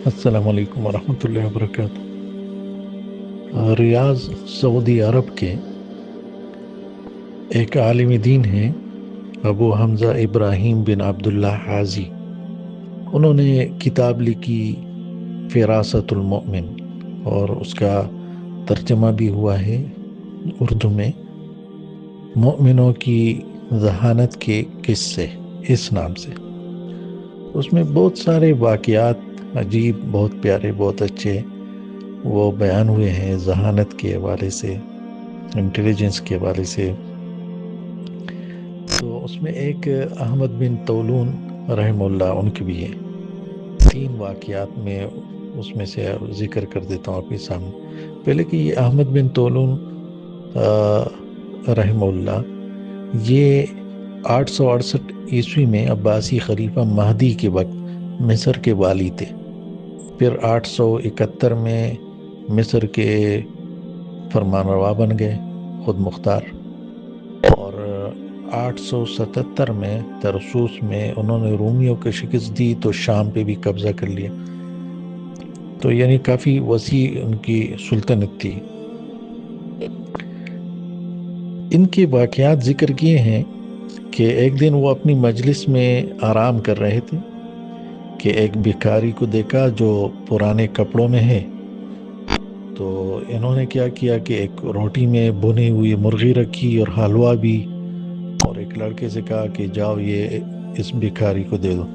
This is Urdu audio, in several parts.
السلام علیکم ورحمۃ اللہ وبرکاتہ۔ ریاض سعودی عرب کے ایک عالم دین ہیں، ابو حمزہ ابراہیم بن عبداللہ حازی۔ انہوں نے کتاب لکھی فراست المؤمن، اور اس کا ترجمہ بھی ہوا ہے اردو میں، مؤمنوں کی ذہانت کے قصے، اس نام سے۔ اس میں بہت سارے واقعات عجیب، بہت پیارے، بہت اچھے وہ بیان ہوئے ہیں، ذہانت کے حوالے سے، انٹیلیجنس کے حوالے سے۔ تو اس میں ایک احمد بن طولون رحم اللہ ان کی بھی ہے۔ 3 واقعات میں اس میں سے ذکر کر دیتا ہوں آپ کے سامنے۔ پہلے کہ یہ احمد بن طولون رحم اللہ، یہ 868 عیسوی میں عباسی خلیفہ مہدی کے وقت مصر کے والی تھے۔ پھر 871 میں مصر کے فرمان روا بن گئے، خود مختار۔ اور 877 میں ترسوس میں انہوں نے رومیوں کو شکست دی تو شام پہ بھی قبضہ کر لیا۔ تو یعنی کافی وسیع ان کی سلطنت تھی۔ ان کے واقعات ذکر کیے ہیں کہ ایک دن وہ اپنی مجلس میں آرام کر رہے تھے کہ ایک بھکاری کو دیکھا جو پرانے کپڑوں میں ہے۔ تو انہوں نے کیا کیا کہ ایک روٹی میں بھنی ہوئی مرغی رکھی اور حلوہ بھی، اور ایک لڑکے سے کہا کہ جاؤ یہ اس بھکاری کو دے دو۔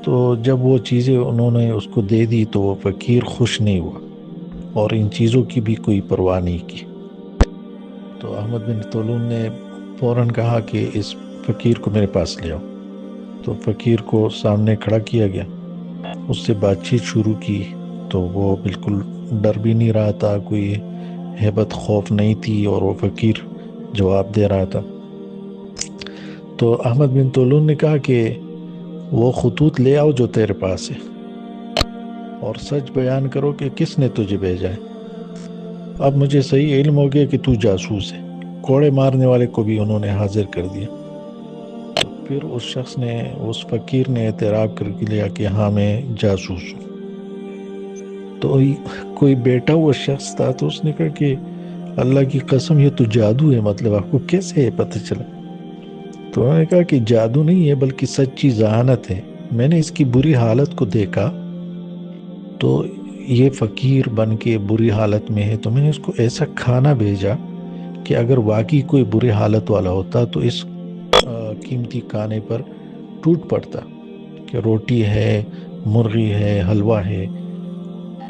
تو جب وہ چیزیں انہوں نے اس کو دے دی تو وہ فقیر خوش نہیں ہوا اور ان چیزوں کی بھی کوئی پرواہ نہیں کی۔ تو احمد بن طولون نے فوراً کہا کہ اس فقیر کو میرے پاس لے آؤ۔ تو فقیر کو سامنے کھڑا کیا گیا، اس سے بات چیت شروع کی۔ تو وہ بالکل ڈر بھی نہیں رہا تھا، کوئی ہیبت خوف نہیں تھی، اور وہ فقیر جواب دے رہا تھا۔ تو احمد بن طولون نے کہا کہ وہ خطوط لے آؤ جو تیرے پاس ہے، اور سچ بیان کرو کہ کس نے تجھے بھیجا ہے۔ اب مجھے صحیح علم ہو گیا کہ تو جاسوس ہے۔ کوڑے مارنے والے کو بھی انہوں نے حاضر کر دیا۔ تو پھر اس شخص نے، اس فقیر نے اعتراف کر کے لیا کہ ہاں میں جاسوس ہوں۔ تو کوئی بیٹا ہوا شخص تھا، تو اس نے کہا کہ اللہ کی قسم یہ تو جادو ہے، مطلب آپ کو کیسے یہ پتہ چلا؟ تو انہوں نے کہا کہ جادو نہیں ہے بلکہ سچی ذہانت ہے۔ میں نے اس کی بری حالت کو دیکھا، تو یہ فقیر بن کے بری حالت میں ہے، تو میں نے اس کو ایسا کھانا بھیجا کہ اگر واقعی کوئی بری حالت والا ہوتا تو اس قیمتی کھانے پر ٹوٹ پڑتا کہ روٹی ہے، مرغی ہے، حلوہ ہے۔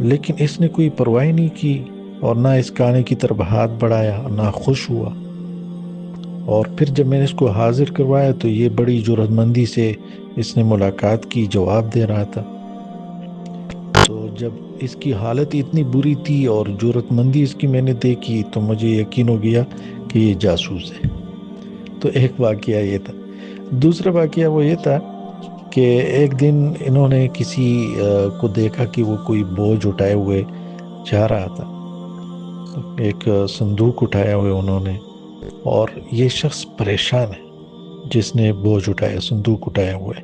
لیکن اس نے کوئی پرواہ نہیں کی، اور نہ اس کھانے کی طرف ہاتھ بڑھایا، نہ خوش ہوا۔ اور پھر جب میں نے اس کو حاضر کروایا تو یہ بڑی جرات مندی سے اس نے ملاقات کی، جواب دے رہا تھا۔ تو جب اس کی حالت اتنی بری تھی اور جرات مندی اس کی میں نے دیکھی، تو مجھے یقین ہو گیا کہ یہ جاسوس ہے۔ تو ایک واقعہ یہ تھا۔ دوسرا واقعہ وہ یہ تھا کہ ایک دن انہوں نے کسی کو دیکھا کہ وہ کوئی بوجھ اٹھائے ہوئے جا رہا تھا، ایک صندوق اٹھایا ہوئے انہوں نے، اور یہ شخص پریشان ہے جس نے بوجھ اٹھایا، صندوق اٹھایا ہوئے۔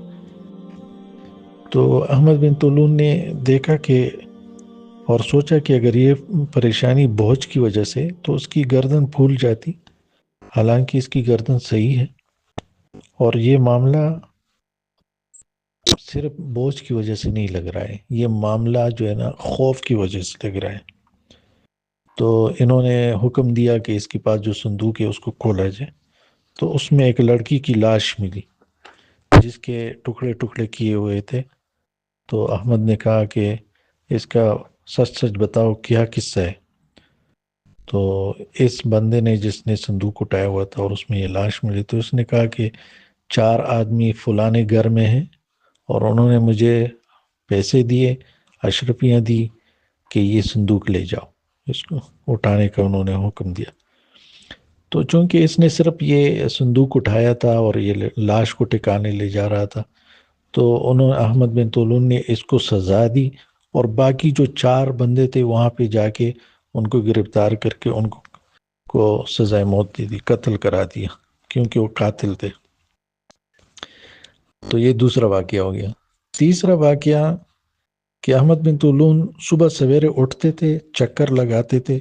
تو احمد بن طولون نے دیکھا کہ، اور سوچا کہ اگر یہ پریشانی بوجھ کی وجہ سے تو اس کی گردن پھول جاتی، حالانکہ اس کی گردن صحیح ہے، اور یہ معاملہ صرف بوجھ کی وجہ سے نہیں لگ رہا ہے، یہ معاملہ جو ہے نا خوف کی وجہ سے لگ رہا ہے۔ تو انہوں نے حکم دیا کہ اس کے پاس جو صندوق ہے اس کو کھولا جائے۔ تو اس میں ایک لڑکی کی لاش ملی جس کے ٹکڑے ٹکڑے کیے ہوئے تھے۔ تو احمد نے کہا کہ اس کا سچ سچ بتاؤ کیا قصہ ہے۔ تو اس بندے نے، جس نے صندوق اٹھایا ہوا تھا اور اس میں یہ لاش ملی، تو اس نے کہا کہ 4 آدمی فلانے گھر میں ہیں، اور انہوں نے مجھے پیسے دیے، اشرفیاں دی کہ یہ صندوق لے جاؤ، اس کو اٹھانے کا انہوں نے حکم دیا۔ تو چونکہ اس نے صرف یہ صندوق اٹھایا تھا اور یہ لاش کو ٹھکانے لے جا رہا تھا، تو انہوں احمد بن طولون نے اس کو سزا دی، اور باقی جو 4 بندے تھے وہاں پہ جا کے ان کو گرفتار کر کے ان کو سزائے موت دے دی، قتل کرا دیا، کیونکہ وہ قاتل تھے۔ تو یہ دوسرا واقعہ ہو گیا۔ تیسرا واقعہ کہ احمد بن طولون صبح سویرے اٹھتے تھے، چکر لگاتے تھے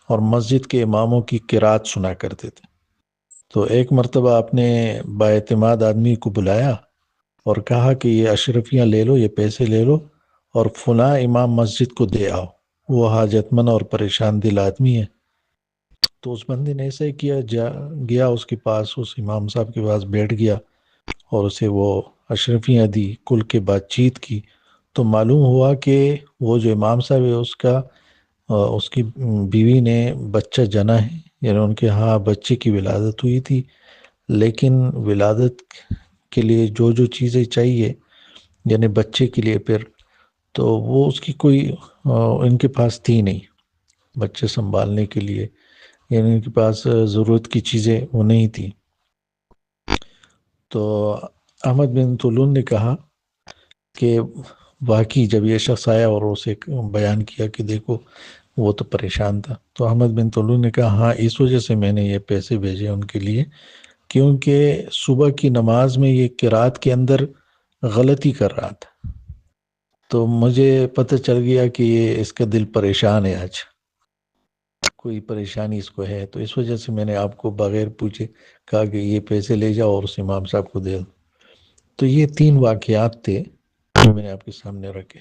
اور مسجد کے اماموں کی قرات سنا کرتے تھے۔ تو ایک مرتبہ آپ نے بااعتماد آدمی کو بلایا اور کہا کہ یہ اشرفیاں لے لو، یہ پیسے لے لو اور فلاں امام مسجد کو دے آؤ، وہ حاجت مند اور پریشان دل آدمی ہے۔ تو اس بندے نے ایسا ہی کیا، گیا اس کے پاس، اس امام صاحب کے پاس بیٹھ گیا اور اسے وہ اشرفیاں دی، کل کے بات چیت کی۔ تو معلوم ہوا کہ وہ جو امام صاحب ہے اس کی بیوی نے بچہ جنا ہے، یعنی ان کے ہاں بچے کی ولادت ہوئی تھی، لیکن ولادت کے لیے جو جو چیزیں چاہیے یعنی بچے کے لیے پھر تو وہ اس کی کوئی ان کے پاس تھی نہیں، بچے سنبھالنے کے لیے، یعنی ان کے پاس ضرورت کی چیزیں وہ نہیں تھی۔ تو احمد بن طولون نے کہا کہ واقعی جب یہ شخص آیا اور اسے بیان کیا کہ دیکھو وہ تو پریشان تھا، تو احمد بن طولون نے کہا ہاں اس وجہ سے میں نے یہ پیسے بھیجے ان کے لیے، کیونکہ صبح کی نماز میں یہ قرات کے اندر غلطی کر رہا تھا، تو مجھے پتہ چل گیا کہ یہ اس کا دل پریشان ہے، آج کوئی پریشانی اس کو ہے، تو اس وجہ سے میں نے آپ کو بغیر پوچھے کہا کہ یہ پیسے لے جاؤ اور اس امام صاحب کو دے دو۔ تو یہ 3 واقعات تھے جو میں نے آپ کے سامنے رکھے۔